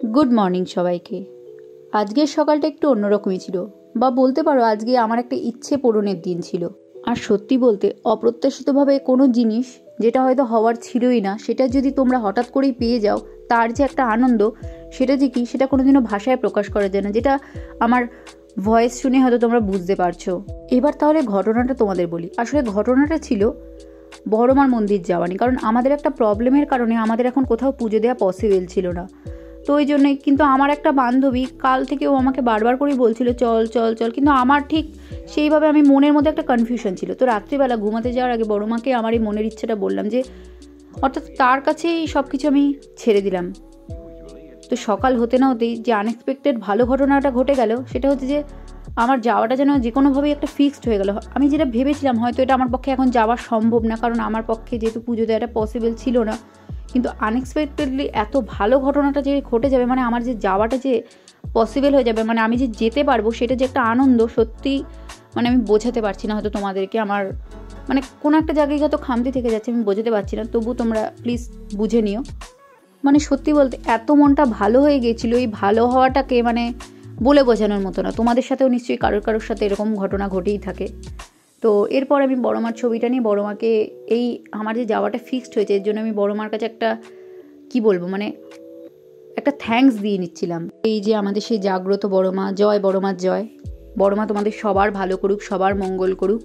Good morning সবাইকে। আজকের সকালটা একটু অন্যরকমই ছিল, বা বলতে পারো আজকে আমার একটা ইচ্ছে পূরণের দিন ছিল। আর সত্যি বলতে অপ্রত্যাশিতভাবে কোনো জিনিস যেটা হয়তো হওয়ার ছিলই না, সেটা যদি তোমরা হঠাৎ করেই পেয়ে যাও, তার যে একটা আনন্দ, সেটা যে কি সেটা কোনোদিনও ভাষায় প্রকাশ করা যায় না, যেটা আমার ভয়েস শুনে হয়তো তোমরা বুঝতে পারছো। এবার তাহলে ঘটনাটা তোমাদের বলি। আসলে ঘটনাটা ছিল বড়মার মন্দির যাওয়া নিয়ে। কারণ আমাদের একটা প্রবলেমের কারণে আমাদের এখন কোথাও পুজো দেওয়া পসিবল ছিল না। তো ওই জন্যই কিন্তু আমার একটা বান্ধবী কাল থেকে ও আমাকে বারবার করেই বলছিল চল চল চল, কিন্তু আমার ঠিক সেইভাবে আমি মনের মধ্যে একটা কনফিউশন ছিল। তো রাত্রিবেলা ঘুমাতে যাওয়ার আগে বড়মাকে আমার এই মনের ইচ্ছাটা বললাম, যে অর্থাৎ তার কাছেই সব কিছু আমি ছেড়ে দিলাম। তো সকাল হতে না হতেই যে আনএক্সপেক্টেড ভালো ঘটনাটা ঘটে গেল, সেটা হচ্ছে যে আমার যাওয়াটা যেন যে কোনোভাবেই একটা ফিক্সড হয়ে গেল। আমি যেটা ভেবেছিলাম হয়তো এটা আমার পক্ষে এখন যাওয়া সম্ভব না, কারণ আমার পক্ষে যেহেতু পুজো দেওয়াটা পসিবল ছিল না, কিন্তু আনএক্সপেক্টেডলি এত ভালো ঘটনাটা যে ঘটে যাবে, মানে আমার যে যাওয়াটা যে পসিবল হয়ে যাবে, মানে আমি যে যেতে পারবো, সেটা যে একটা আনন্দ, সত্যি মানে আমি বোঝাতে পারছি না হয়তো তোমাদেরকে। আমার মানে কোনো একটা জায়গায় হয়তো খামতি থেকে যাচ্ছে, আমি বোঝাতে পারছি না, তবু তোমরা প্লিজ বুঝে নিও। মানে সত্যি বলতে এত মনটা ভালো হয়ে গিয়েছিলো, এই ভালো হওয়াটাকে মানে বলে বোঝানোর মতো না। তোমাদের সাথেও নিশ্চয়ই কারোর সাথে এরকম ঘটনা ঘটেই থাকে। তো এরপর আমি বড়মার ছবিটা নিয়ে বড়মাকে, এই আমার যে যাওয়াটা ফিক্সড হয়েছে এর জন্য আমি বড়মার কাছে একটা কি বলবো, মানে একটা থ্যাঙ্কস দিয়ে নিচ্ছিলাম। এই যে আমাদের সেই জাগ্রত বড়মা, জয় বড়মার জয়। বড়মা তোমাদের সবার ভালো করুক, সবার মঙ্গল করুক।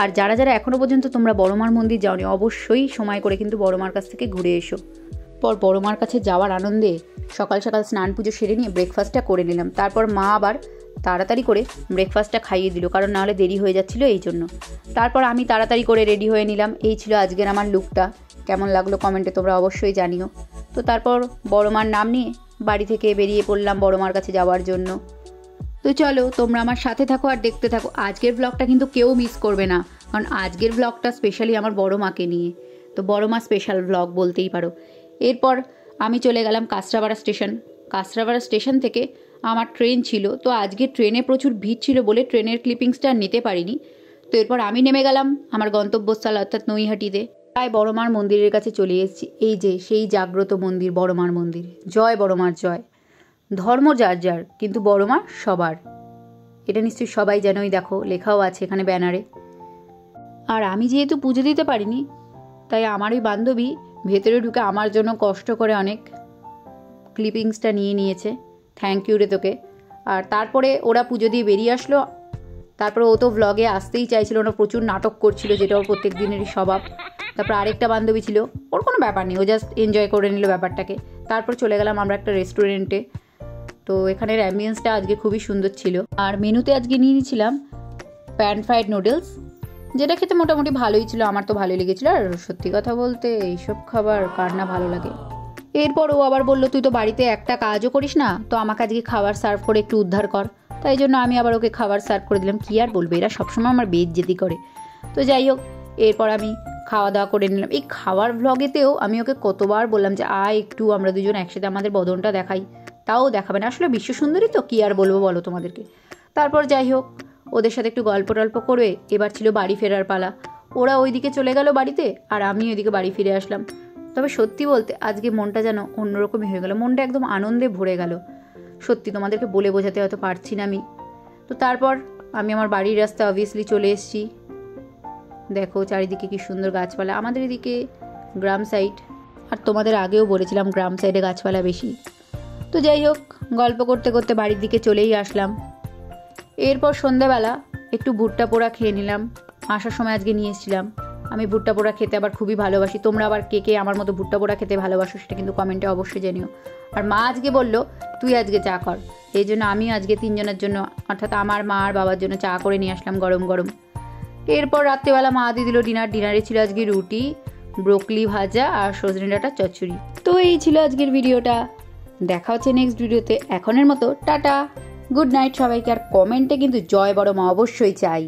আর যারা যারা এখনও পর্যন্ত তোমরা বড়মার মন্দির যাওনি, অবশ্যই সময় করে কিন্তু বড়মার কাছ থেকে ঘুরে এসো। পর বড়মার কাছে যাওয়ার আনন্দে সকাল সকাল স্নান পুজো সেরে নিয়ে ব্রেকফাস্টটা করে নিলাম। তারপর মা আবার তাড়াতাড়ি করে ব্রেকফাস্টটা খাইয়ে দিল, কারণ নাহলে দেরি হয়ে যাচ্ছিলো এই জন্য। তারপর আমি তাড়াতাড়ি করে রেডি হয়ে নিলাম। এই ছিল আজকের আমার লুকটা। কেমন লাগলো কমেন্টে তোমরা অবশ্যই জানিও। তো তারপর বড়মার নাম নিয়ে বাড়ি থেকে বেরিয়ে পড়লাম বড়মার কাছে যাওয়ার জন্য। তো চলো তোমরা আমার সাথে থাকো আর দেখতে থাকো। আজকের ব্লগটা কিন্তু কেউ মিস করবে না, কারণ আজকের ব্লগটা স্পেশালি আমার বড় মাকে নিয়ে। তো বড় মা স্পেশাল ব্লগ বলতেই পারো। এরপর আমি চলে গেলাম কাঁচরাপাড়া স্টেশন। কাঁচরাপাড়া স্টেশন থেকে আমার ট্রেন ছিল, তো আজকে ট্রেনে প্রচুর ভিড় ছিল বলে ট্রেনের ক্লিপিংসটা নিতে পারিনি। তো এরপর আমি নেমে গেলাম আমার গন্তব্যস্থল অর্থাৎ নৈহাটিতে। প্রায় বড়মার মন্দিরের কাছে চলে এসেছি। এই যে সেই জাগ্রত মন্দির, বড়মার মন্দির। জয় বড়মার জয়। ধর্ম যার যার, কিন্তু বড়মা সবার, এটা নিশ্চয়ই সবাই জানোই। দেখো লেখাও আছে এখানে ব্যানারে। আর আমি যেহেতু পুজো দিতে পারিনি, তাই আমার ওই বান্ধবী ভেতরে ঢুকে আমার জন্য কষ্ট করে অনেক ক্লিপিংসটা নিয়ে নিয়েছে। থ্যাংক ইউ রে তোকে। আর তারপরে ওরা পুজো দিয়ে বেরিয়ে আসলো। তারপরে ও তো ভ্লগে আসতেই চাইছিল না, প্রচুর নাটক করছিল, যেটা ওর প্রত্যেক দিনেরই স্বভাব। তারপর আরেকটা বান্ধবী ছিল, ওর কোনো ব্যাপার নেই, ও জাস্ট এনজয় করে নিল ব্যাপারটাকে। তারপর চলে গেলাম আমরা একটা রেস্টুরেন্টে। তো এখানের অ্যাম্বিয়েন্সটা আজকে খুবই সুন্দর ছিল। আর মেনুতে আজকে নিয়ে নিয়েছিলাম প্যান ফ্রাইড নুডলস, যেটা খেতে মোটামুটি ভালোই ছিল, আমার তো ভালোই লেগেছিলো। আর সত্যি কথা বলতে এইসব খাবার কার না ভালো লাগে। এরপর ও আবার বললো তুই তো বাড়িতে একটা কাজও করিস না, তো আমাকে আজকে খাবার সার্ভ করে একটু উদ্ধার কর। তাই জন্য আমি আবার ওকে খাবার সার্ভ করে দিলাম। কি আর বলবো, এরা সবসময় আমার বেইজ্জতি করে। তো যাই হোক, এরপর আমি খাওয়া দাওয়া করে নিলাম। এই খাওয়ার ভ্লগেতেও আমি ওকে কতবার বললাম যে একটু আমরা দুজন একসাথে আমাদের বদনটা দেখাই, তাও দেখাবে না। আসলে বিশ্ব সুন্দরী তো, কি আর বলবো বলো তোমাদেরকে। তারপর যাই হোক, ওদের সাথে একটু গল্প টল্প করবে। এবার ছিল বাড়ি ফেরার পালা। ওরা ওইদিকে চলে গেল বাড়িতে, আর আমি ওইদিকে বাড়ি ফিরে আসলাম। তবে সত্যি বলতে আজকে মনটা যেন অন্যরকমই হয়ে গেল, মনটা একদম আনন্দে ভরে গেল। সত্যি তোমাদেরকে বলে বোঝাতে হয়তো পারছি না আমি। তো তারপর আমি আমার বাড়ির রাস্তা অবভিয়াসলি চলে এসেছি। দেখো চারিদিকে কি সুন্দর গাছপালা, আমাদের এদিকে গ্রাম সাইড। আর তোমাদের আগেও বলেছিলাম গ্রাম সাইডে গাছপালা বেশি। তো যাই হোক, গল্প করতে করতে বাড়ির দিকে চলেই আসলাম। এরপর সন্ধ্যাবেলা একটু ভুট্টা পোড়া খেয়ে নিলাম। আসার সময় আজকে নিয়ে এসেছিলাম। আমি ভুট্টা পোড়া খেতে আবার খুবই ভালোবাসি। তোমরা আবার কে কে আমার মতো ভুট্টা পোড়া খেতে ভালোবাসো সেটা কিন্তু কমেন্টে অবশ্যই জানিও। আর মা আজকে বললো তুই আজকে চা কর, এই জন্য আমি আজকে তিনজনের জন্য অর্থাৎ আমার মা আর বাবার জন্য চা করে নিয়ে আসলাম গরম গরম। এরপর রাত্রেবেলা মা দিয়ে দিল ডিনার। ডিনারে ছিল আজকে রুটি, ব্রোকলি ভাজা আর সজনে ডাঁটার চচ্চড়ি। তো এই ছিল আজকের ভিডিওটা। দেখা হচ্ছে নেক্সট ভিডিওতে। এখনের মতো টাটা, গুড নাইট সবাইকে। আর কমেন্টে কিন্তু জয় বড় মা অবশ্যই চাই।